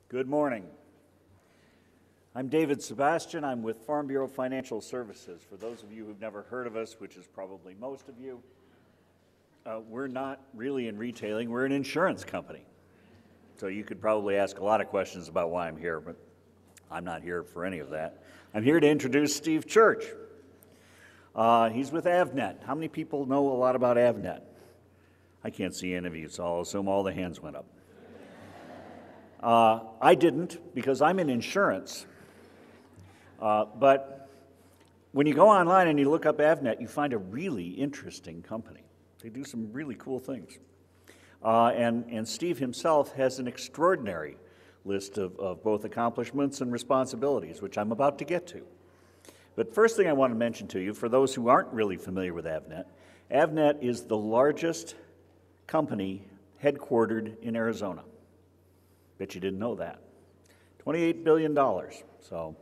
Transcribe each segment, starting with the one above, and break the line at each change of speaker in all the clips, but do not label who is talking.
Good morning. I'm David Sebastian. I'm with Farm Bureau Financial Services. For those of you who've never heard of us, which is probably most of you, we're not really in retailing, we're an insurance company. So you could probably ask a lot of questions about why I'm here, but I'm not here for any of that. I'm here to introduce Steve Church. He's with Avnet. How many people know a lot about Avnet? I can't see any of you, so I'll assume all the hands went up. I didn't, because I'm in insurance. But when you go online and you look up Avnet, you find a really interesting company. They do some really cool things. And Steve himself has an extraordinary list of both accomplishments and responsibilities, which I'm about to get to. But first thing I want to mention to you, for those who aren't really familiar with Avnet, Avnet is the largest company headquartered in Arizona. Bet you didn't know that. $28 billion. So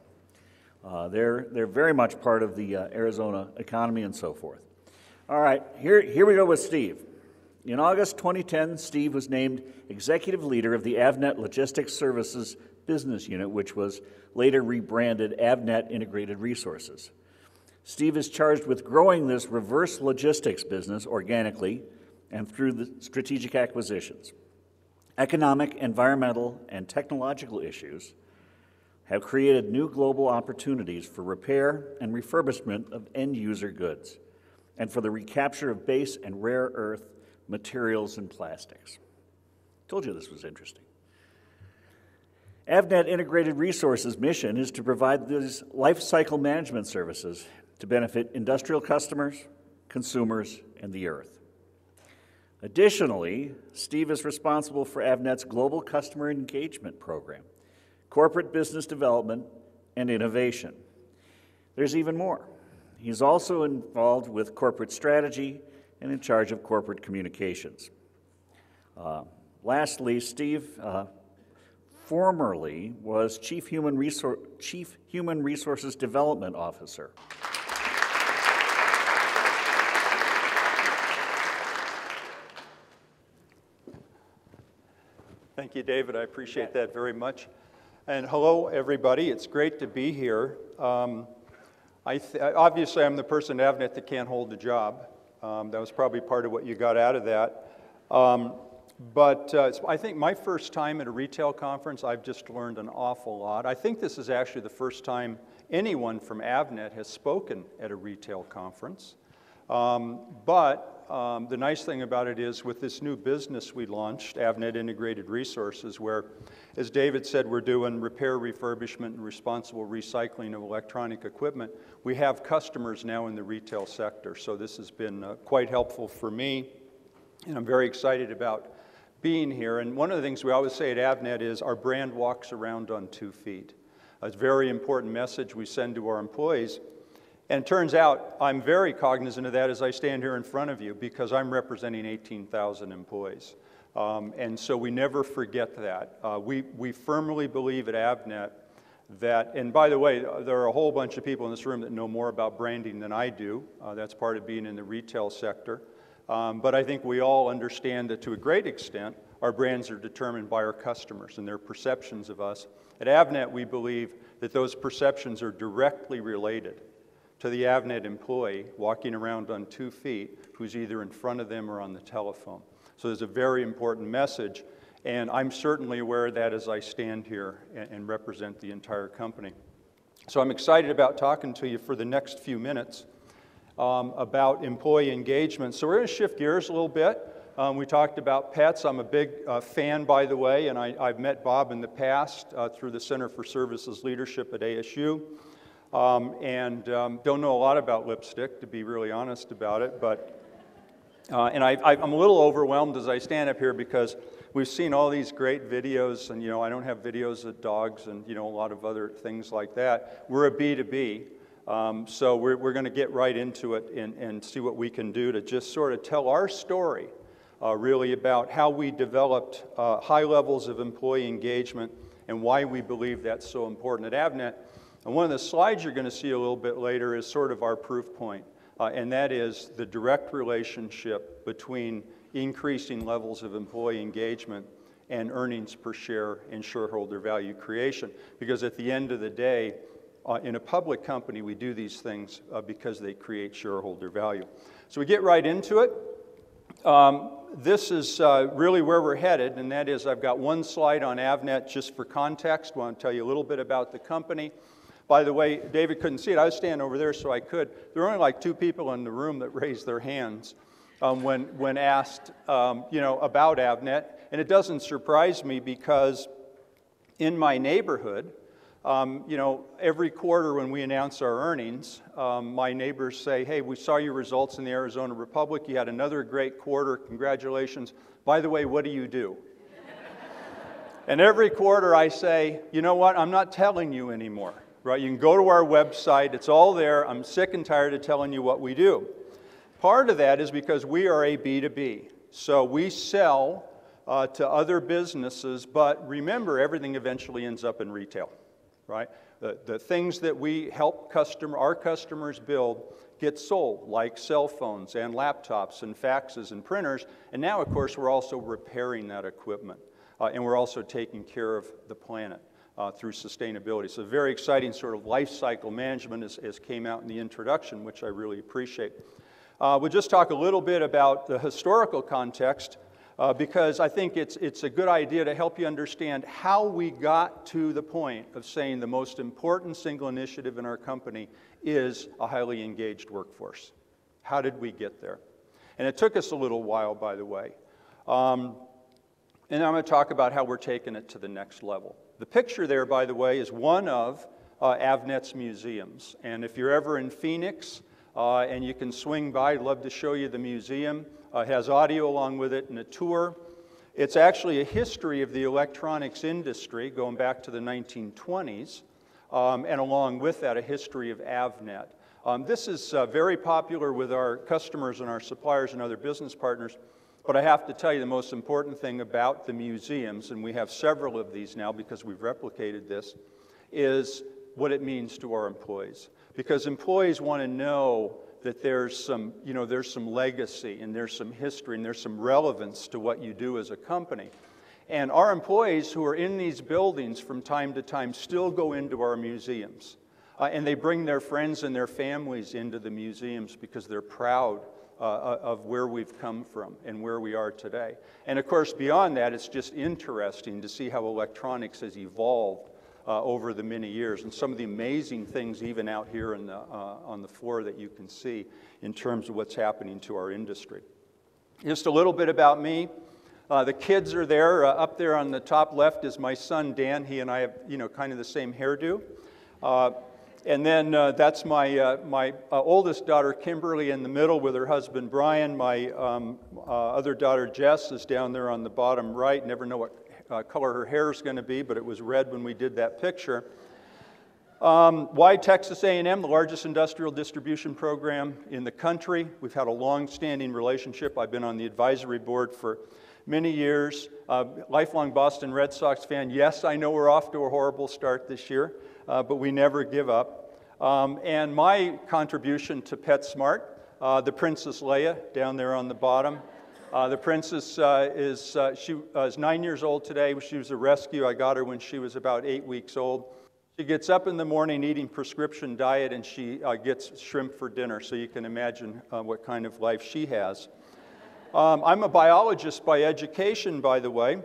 they're very much part of the Arizona economy and so forth. All right, here we go with Steve. In August 2010, Steve was named executive leader of the Avnet Logistics Services business unit, which was later rebranded Avnet Integrated Resources. Steve is charged with growing this reverse logistics business organically and through the strategic acquisitions. Economic, environmental, and technological issues have created new global opportunities for repair and refurbishment of end-user goods and for the recapture of base and rare earth materials and plastics. Told you this was interesting. Avnet Integrated Resources' mission is to provide these life cycle management services to benefit industrial customers, consumers, and the earth. Additionally, Steve is responsible for Avnet's global customer engagement program, corporate business development, and innovation. There's even more. He's also involved with corporate strategy and in charge of corporate communications. Lastly, Steve formerly was Chief Human Resources Development Officer.
Thank you, David. I appreciate that very much. And hello, everybody. It's great to be here. Obviously, I'm the person at Avnet that can't hold the job. That was probably part of what you got out of that. I think my first time at a retail conference, I've just learned an awful lot. I think this is actually the first time anyone from Avnet has spoken at a retail conference. The nice thing about it is with this new business we launched, Avnet Integrated Resources, where, as David said, we're doing repair, refurbishment, and responsible recycling of electronic equipment. We have customers now in the retail sector, so this has been quite helpful for me, and I'm very excited about being here. And one of the things we always say at Avnet is our brand walks around on 2 feet. It's a very important message we send to our employees. And it turns out I'm very cognizant of that as I stand here in front of you because I'm representing 18,000 employees. And so we never forget that. We firmly believe at Avnet that, and by the way, there are a whole bunch of people in this room that know more about branding than I do. That's part of being in the retail sector. But I think we all understand that to a great extent, our brands are determined by our customers and their perceptions of us. At Avnet, we believe that those perceptions are directly related to the Avnet employee walking around on 2 feet who's either in front of them or on the telephone. So there's a very important message, and I'm certainly aware of that as I stand here and represent the entire company. So I'm excited about talking to you for the next few minutes about employee engagement. So we're going to shift gears a little bit. We talked about pets. I'm a big fan, by the way, and I've met Bob in the past through the Center for Services Leadership at ASU. Don't know a lot about lipstick, to be really honest about it, but I'm a little overwhelmed as I stand up here because we've seen all these great videos, and I don't have videos of dogs and a lot of other things like that. We're a B2B, so we're going to get right into it and see what we can do to just sort of tell our story, really about how we developed high levels of employee engagement and why we believe that's so important at Avnet. And one of the slides you're going to see a little bit later is sort of our proof point, and that is the direct relationship between increasing levels of employee engagement and earnings per share and shareholder value creation. Because at the end of the day, in a public company, we do these things because they create shareholder value. So we get right into it. This is really where we're headed, and that is I've got one slide on Avnet just for context. I want to tell you a little bit about the company. By the way, David couldn't see it. I was standing over there so I could. There were only like 2 people in the room that raised their hands when asked about Avnet. And it doesn't surprise me because in my neighborhood, every quarter when we announce our earnings, my neighbors say, hey, we saw your results in the Arizona Republic. You had another great quarter. Congratulations. By the way, what do you do? And every quarter I say, you know what? I'm not telling you anymore. Right? You can go to our website. It's all there. I'm sick and tired of telling you what we do. Part of that is because we are a B2B. So we sell to other businesses, but remember, everything eventually ends up in retail. Right? The things that we help our customers build get sold, like cell phones and laptops and faxes and printers. And now, of course, we're also repairing that equipment. And we're also taking care of the planet through sustainability. So very exciting sort of life cycle management as came out in the introduction, which I really appreciate. We'll just talk a little bit about the historical context because I think it's a good idea to help you understand how we got to the point of saying the most important single initiative in our company is a highly engaged workforce. How did we get there? And it took us a little while, by the way. And I'm going to talk about how we're taking it to the next level. The picture there, by the way, is one of Avnet's museums. And if you're ever in Phoenix and you can swing by, I'd love to show you the museum. It has audio along with it and a tour. It's actually a history of the electronics industry going back to the 1920s, and along with that, a history of Avnet. This is very popular with our customers and our suppliers and other business partners. But I have to tell you the most important thing about the museums, and we have several of these now because we've replicated this, is what it means to our employees. Because employees want to know that there's some legacy and there's some history and there's some relevance to what you do as a company. And our employees who are in these buildings from time to time still go into our museums. And they bring their friends and their families into the museums because they're proud of where we've come from and where we are today. And of course, beyond that, it's just interesting to see how electronics has evolved over the many years and some of the amazing things even out here on the floor that you can see in terms of what's happening to our industry. Just a little bit about me. The kids are there. Up there on the top left is my son, Dan. He and I have, kind of the same hairdo. And then that's my oldest daughter, Kimberly, in the middle with her husband, Brian. My other daughter, Jess, is down there on the bottom right. Never know what color her hair is going to be, but it was red when we did that picture. Why Texas A&M, the largest industrial distribution program in the country. We've had a long-standing relationship. I've been on the advisory board for many years. Lifelong Boston Red Sox fan. Yes, I know we're off to a horrible start this year. But we never give up. And my contribution to PetSmart, the Princess Leia down there on the bottom. The princess is 9 years old today. She was a rescue. I got her when she was about 8 weeks old. She gets up in the morning eating prescription diet and she gets shrimp for dinner. So you can imagine what kind of life she has. I'm a biologist by education, by the way.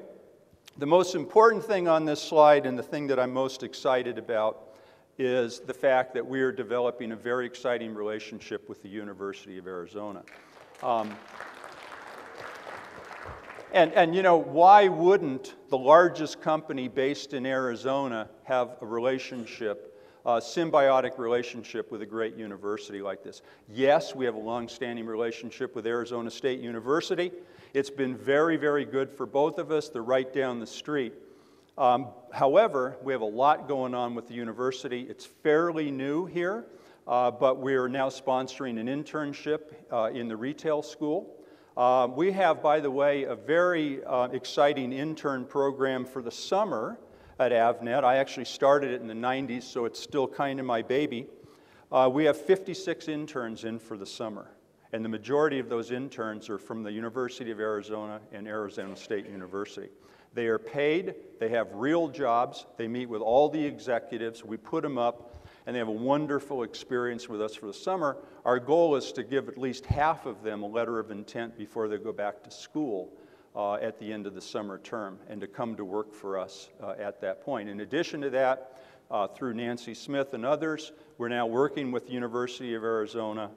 The most important thing on this slide, and the thing that I'm most excited about, is the fact that we are developing a very exciting relationship with the University of Arizona. Why wouldn't the largest company based in Arizona have a relationship, a symbiotic relationship with a great university like this? Yes, we have a long-standing relationship with Arizona State University. It's been very, very good for both of us. They're right down the street. However, we have a lot going on with the university. It's fairly new here, but we're now sponsoring an internship in the retail school. We have, by the way, a very exciting intern program for the summer at Avnet. I actually started it in the 90s, so it's still kind of my baby. We have 56 interns in for the summer. And the majority of those interns are from the University of Arizona and Arizona State University. They are paid, they have real jobs, they meet with all the executives, we put them up, and they have a wonderful experience with us for the summer. Our goal is to give at least half of them a letter of intent before they go back to school at the end of the summer term, and to come to work for us at that point. In addition to that, through Nancy Smith and others, we're now working with the University of Arizona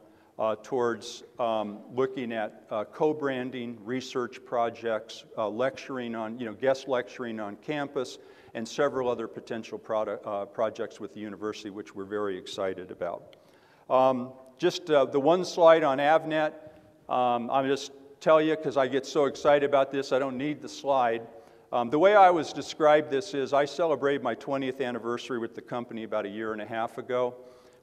towards looking at co-branding, research projects, lecturing on, guest lecturing on campus, and several other potential projects with the university, which we're very excited about. Just the one slide on Avnet, I'll just tell you, because I get so excited about this, I don't need the slide. The way I was described this is, I celebrated my 20th anniversary with the company about a year and a half ago.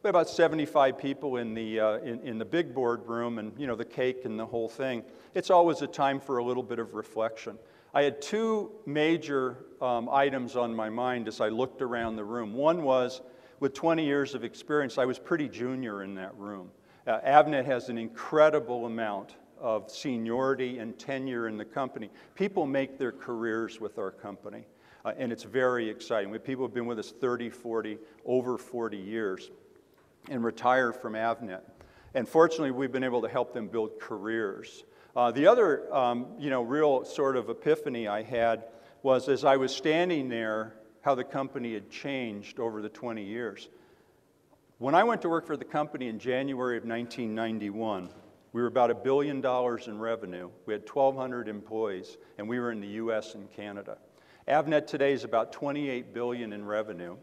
We had about 75 people in the big boardroom, and the cake and the whole thing. It's always a time for a little bit of reflection. I had two major items on my mind as I looked around the room. One was, with 20 years of experience, I was pretty junior in that room. Avnet has an incredible amount of seniority and tenure in the company. People make their careers with our company, and it's very exciting. We have people who have been with us 30, 40, over 40 years and retire from Avnet. And fortunately, we've been able to help them build careers. The other, real sort of epiphany I had was, as I was standing there, how the company had changed over the 20 years. When I went to work for the company in January of 1991, we were about $1 billion in revenue. We had 1,200 employees, and we were in the US and Canada. Avnet today is about $28 billion in revenue.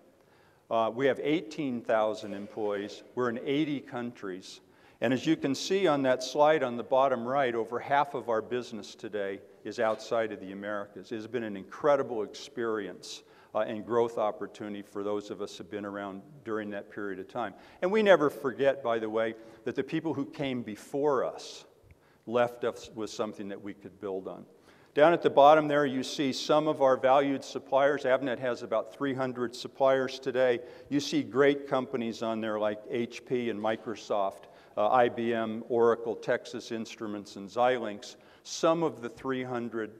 We have 18,000 employees. We're in 80 countries. And as you can see on that slide on the bottom right, over half of our business today is outside of the Americas. It has been an incredible experience and growth opportunity for those of us who have been around during that period of time. And we never forget, by the way, that the people who came before us left us with something that we could build on. Down at the bottom there, you see some of our valued suppliers. Avnet has about 300 suppliers today. You see great companies on there like HP and Microsoft, IBM, Oracle, Texas Instruments, and Xilinx, some of the 300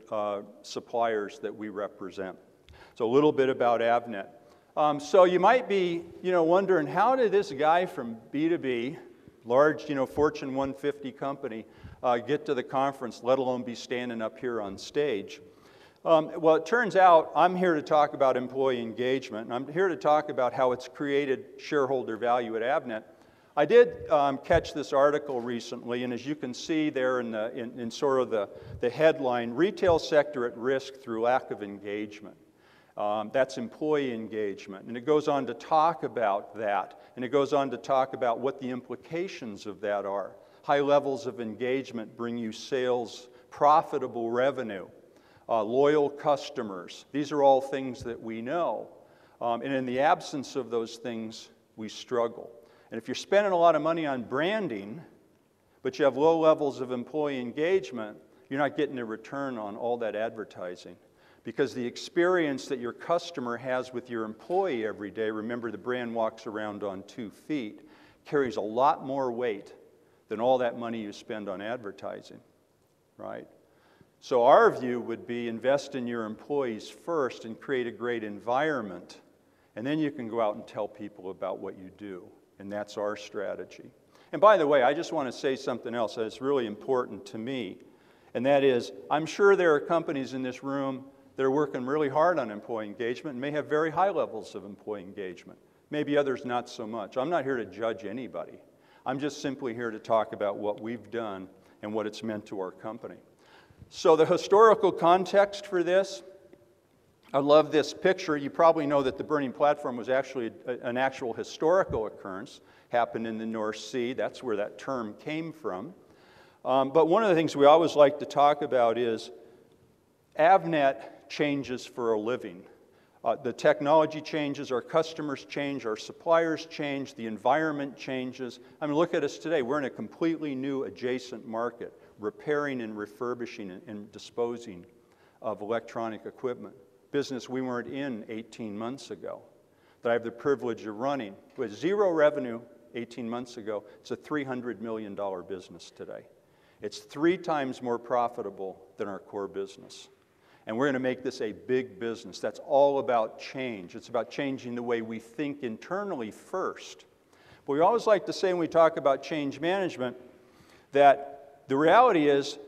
suppliers that we represent. So a little bit about Avnet. So you might be, wondering, how did this guy from B2B, large, Fortune 150 company, get to the conference, let alone be standing up here on stage? Well, it turns out I'm here to talk about employee engagement, and I'm here to talk about how it's created shareholder value at Avnet. I did catch this article recently, and as you can see there in sort of the headline, Retail Sector at Risk Through Lack of Engagement. That's employee engagement. And it goes on to talk about that. And it goes on to talk about what the implications of that are. High levels of engagement bring you sales, profitable revenue, loyal customers. These are all things that we know. And in the absence of those things, we struggle. And if you're spending a lot of money on branding, but you have low levels of employee engagement, you're not getting a return on all that advertising. Because the experience that your customer has with your employee every day, remember the brand walks around on 2 feet, carries a lot more weight than all that money you spend on advertising, right? So our view would be invest in your employees first and create a great environment, and then you can go out and tell people about what you do, and that's our strategy. And by the way, I just want to say something else that is really important to me, and that is, I'm sure there are companies in this room that are working really hard on employee engagement and may have very high levels of employee engagement. Maybe others not so much. I'm not here to judge anybody. I'm just simply here to talk about what we've done and what it's meant to our company. So the historical context for this, I love this picture. You probably know that the burning platform was actually an actual historical occurrence, happened in the North Sea. That's where that term came from. But one of the things we always like to talk about is Avnet changes for a living. The technology changes, our customers change, our suppliers change, the environment changes. I mean, look at us today. We're in a completely new adjacent market, repairing and refurbishing and disposing of electronic equipment. Business we weren't in 18 months ago, that I have the privilege of running. With zero revenue 18 months ago, it's a $300 million business today. It's 3 times more profitable than our core business. And we're going to make this a big business. That's all about change. It's about changing the way we think internally first. But we always like to say when we talk about change management that the reality is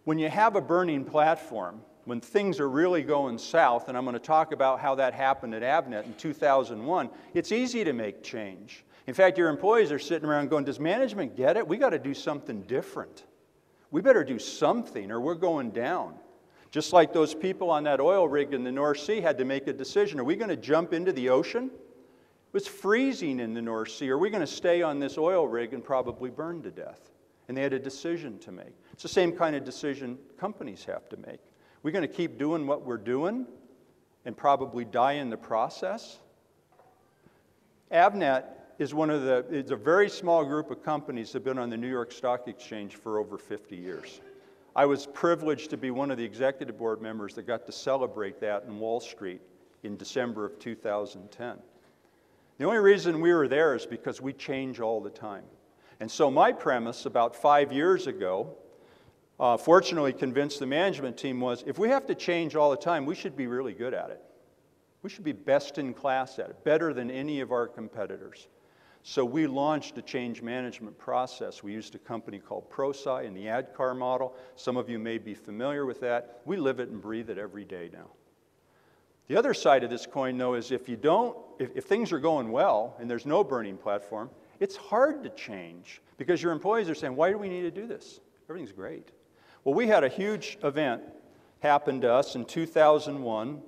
when you have a burning platform, when things are really going south, and I'm going to talk about how that happened at Avnet in 2001, it's easy to make change. In fact, your employees are sitting around going, does management get it? We got to do something different. We better do something or we're going down. Just like those people on that oil rig in the North Sea had to make a decision. Are we going to jump into the ocean? It was freezing in the North Sea. Are we going to stay on this oil rig and probably burn to death? And they had a decision to make. It's the same kind of decision companies have to make. We're going to keep doing what we're doing and probably die in the process. Avnet is it's a very small group of companies that have been on the New York Stock Exchange for over 50 years. I was privileged to be one of the executive board members that got to celebrate that in Wall Street in December of 2010. The only reason we were there is because we change all the time. And so my premise about 5 years ago, fortunately convinced the management team, was if we have to change all the time, we should be really good at it. We should be best in class at it, better than any of our competitors. So we launched a change management process. We used a company called ProSci in the ADKAR model. Some of you may be familiar with that. We live it and breathe it every day now. The other side of this coin, though, is if things are going well and there's no burning platform, it's hard to change because your employees are saying, why do we need to do this? Everything's great. Well, we had a huge event happen to us in 2001.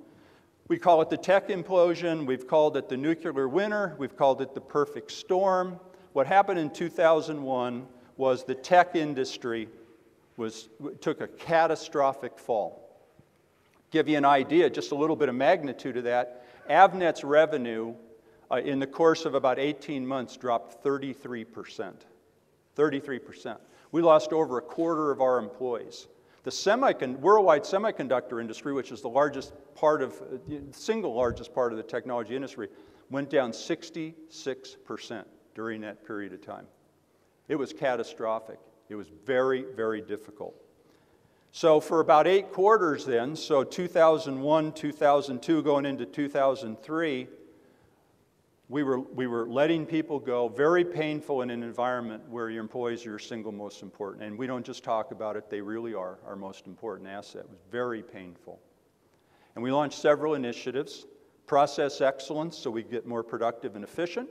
We call it the tech implosion. We've called it the nuclear winter. We've called it the perfect storm. What happened in 2001 was the tech industry took a catastrophic fall. Give you an idea, just a little bit of magnitude of that, Avnet's revenue in the course of about 18 months dropped 33%. 33%. We lost over a quarter of our employees. The worldwide semiconductor industry, which is the single largest part of the technology industry, went down 66% during that period of time. It was catastrophic. It was very, very difficult. So for about 8 quarters then, so 2001, 2002, going into 2003, we were letting people go, very painful in an environment where your employees are your single most important. And we don't just talk about it, they really are our most important asset. It was very painful. And we launched several initiatives. Process excellence, so we get more productive and efficient.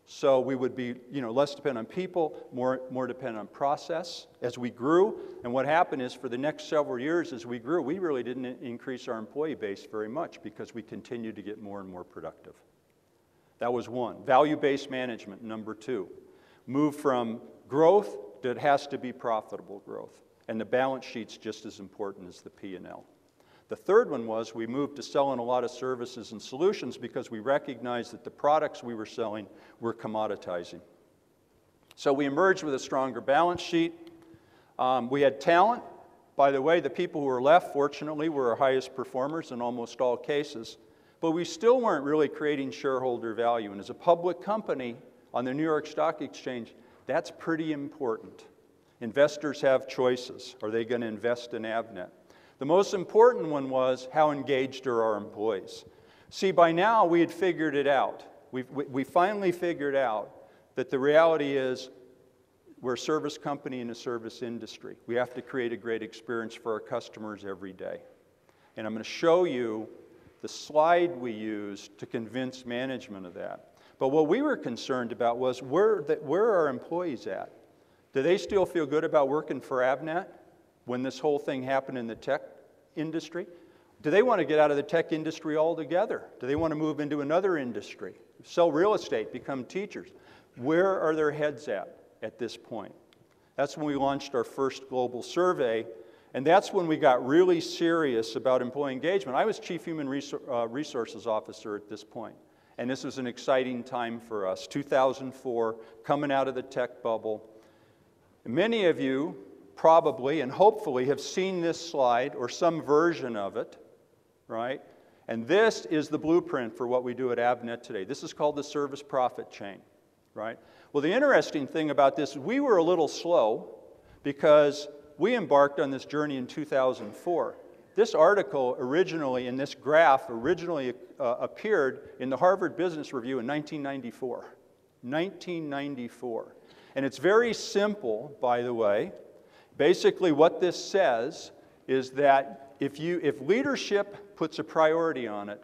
So we would be less dependent on people, more dependent on process as we grew. And what happened is for the next several years as we grew, we really didn't increase our employee base very much because we continued to get more and more productive. That was one. Value-based management, number 2. Move from growth that has to be profitable growth. And the balance sheet's just as important as the P&L. The third one was we moved to selling a lot of services and solutions because we recognized that the products we were selling were commoditizing. So we emerged with a stronger balance sheet. We had talent. By the way, the people who were left, fortunately, were our highest performers in almost all cases. But we still weren't really creating shareholder value. And as a public company on the New York Stock Exchange, that's pretty important. Investors have choices. Are they going to invest in Avnet? The most important one was how engaged are our employees. See, by now we had figured it out. We finally figured out that the reality is we're a service company in a service industry. We have to create a great experience for our customers every day. And I'm going to show you the slide we used to convince management of that. But what we were concerned about was where are our employees at? Do they still feel good about working for Avnet when this whole thing happened in the tech industry? Do they want to get out of the tech industry altogether? Do they want to move into another industry? Sell real estate, become teachers? Where are their heads at this point? That's when we launched our first global survey. And that's when we got really serious about employee engagement. I was Chief Human Resources Officer at this point. And this was an exciting time for us. 2004, coming out of the tech bubble. Many of you probably and hopefully have seen this slide or some version of it, right? And this is the blueprint for what we do at Avnet today. This is called the service profit chain, right? Well, the interesting thing about this is we were a little slow because we embarked on this journey in 2004. This article originally, in this graph, originally appeared in the Harvard Business Review in 1994. 1994. And it's very simple, by the way. Basically, what this says is that if leadership puts a priority on it,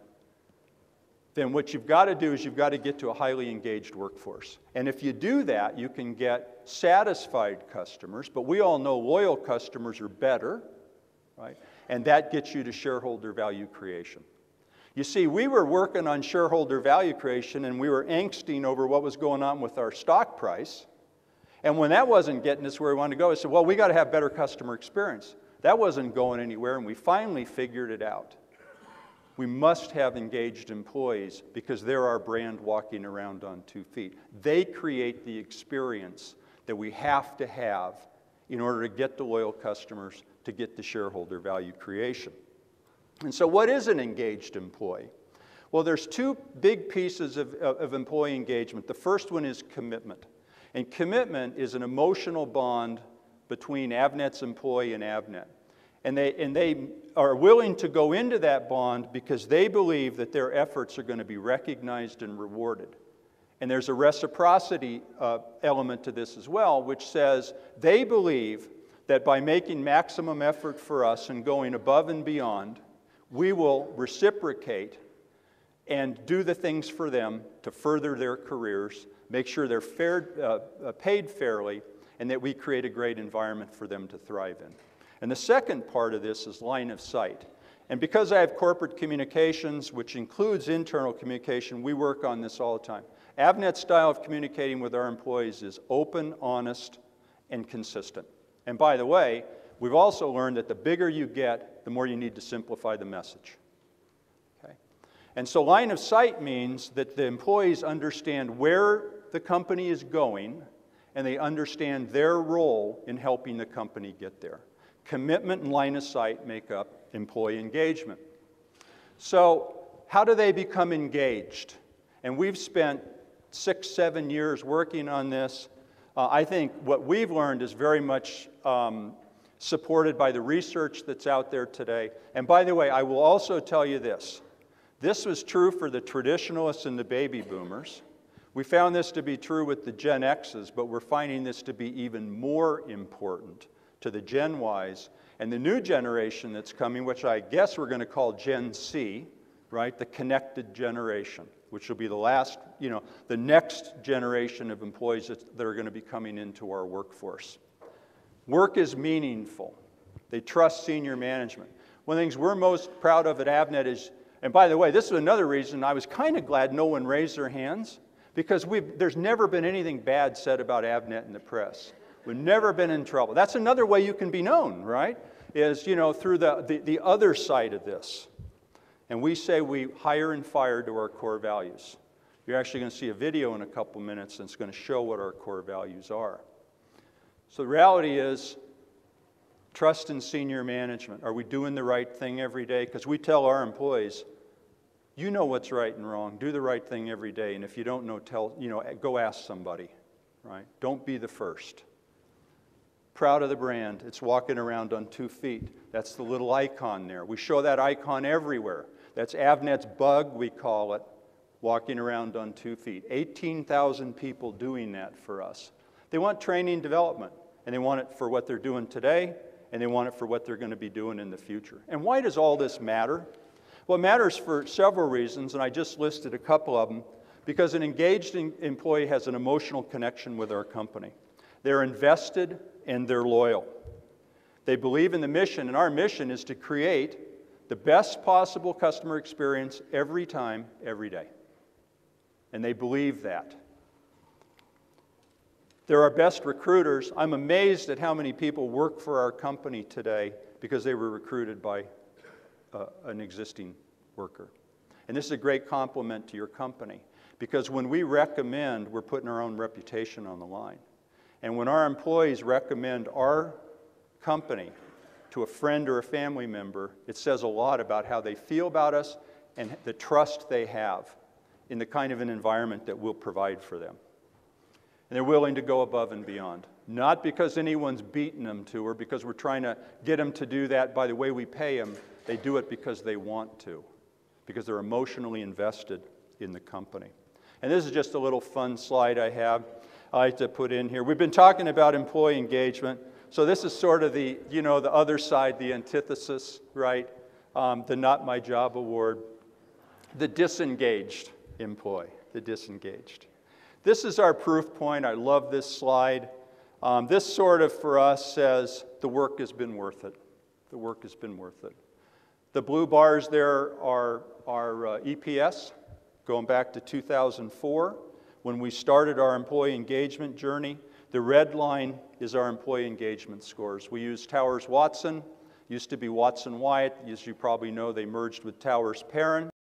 then what you've got to do is you've got to get to a highly engaged workforce. And if you do that, you can get satisfied customers, but we all know loyal customers are better, right? And that gets you to shareholder value creation. You see, we were working on shareholder value creation and we were angsting over what was going on with our stock price. And when that wasn't getting us where we wanted to go, I said, well, we got to have better customer experience. That wasn't going anywhere, and we finally figured it out. We must have engaged employees because they're our brand walking around on 2 feet. They create the experience that we have to have in order to get the loyal customers, to get the shareholder value creation. And so what is an engaged employee? Well, there's 2 big pieces of employee engagement. The first one is commitment. And commitment is an emotional bond between Avnet's employee and Avnet. And they are willing to go into that bond because they believe that their efforts are going to be recognized and rewarded. And there's a reciprocity element to this as well, which says they believe that by making maximum effort for us and going above and beyond, we will reciprocate and do the things for them to further their careers, make sure they're paid fairly, and that we create a great environment for them to thrive in. And the second part of this is line of sight. And because I have corporate communications, which includes internal communication, we work on this all the time. Avnet's style of communicating with our employees is open, honest, and consistent. And by the way, we've also learned that the bigger you get, the more you need to simplify the message. Okay? And so line of sight means that the employees understand where the company is going, and they understand their role in helping the company get there. Commitment and line of sight make up employee engagement. So how do they become engaged? And we've spent 6-7 years working on this. I think what we've learned is very much supported by the research that's out there today. And by the way, I will also tell you this. This was true for the traditionalists and the baby boomers. We found this to be true with the Gen X's, but we're finding this to be even more important to the Gen Ys and the new generation that's coming, which I guess we're going to call Gen C, right? The connected generation, which will be the last, the next generation of employees that are going to be coming into our workforce. Work is meaningful. They trust senior management. One of the things we're most proud of at Avnet is, and by the way, this is another reason I was kind of glad no one raised their hands, because there's never been anything bad said about Avnet in the press. We've never been in trouble. That's another way you can be known, right? Is, through the other side of this. And we say we hire and fire to our core values. You're actually going to see a video in a couple minutes that's going to show what our core values are. So the reality is, trust in senior management. Are we doing the right thing every day? Because we tell our employees, you know what's right and wrong. Do the right thing every day. And if you don't know, go ask somebody, right? Don't be the first. Proud of the brand. It's walking around on 2 feet. That's the little icon there. We show that icon everywhere. That's Avnet's bug, we call it, walking around on 2 feet. 18,000 people doing that for us. They want training and development, and they want it for what they're doing today, and they want it for what they're going to be doing in the future. And why does all this matter? Well, it matters for several reasons, and I just listed a couple of them, because an engaged employee has an emotional connection with our company. They're invested and they're loyal. They believe in the mission, and our mission is to create the best possible customer experience every time, every day. And they believe that. They're our best recruiters. I'm amazed at how many people work for our company today because they were recruited by an existing worker. And this is a great compliment to your company, because when we recommend, we're putting our own reputation on the line. And when our employees recommend our company to a friend or a family member, it says a lot about how they feel about us and the trust they have in the kind of an environment that we'll provide for them. And they're willing to go above and beyond. Not because anyone's beaten them to, or because we're trying to get them to do that by the way we pay them, They do it because they want to, because they're emotionally invested in the company. And this is just a little fun slide I like to put in here. We've been talking about employee engagement. So this is sort of the, the other side, the antithesis, right? The Not My Job award. The disengaged employee, the disengaged. This is our proof point. I love this slide. This sort of, for us, says the work has been worth it. The work has been worth it. The blue bars there are EPS, going back to 2004, when we started our employee engagement journey. The red line is our employee engagement scores. We use Towers Watson, used to be Watson Wyatt. As you probably know, they merged with Towers Perrin.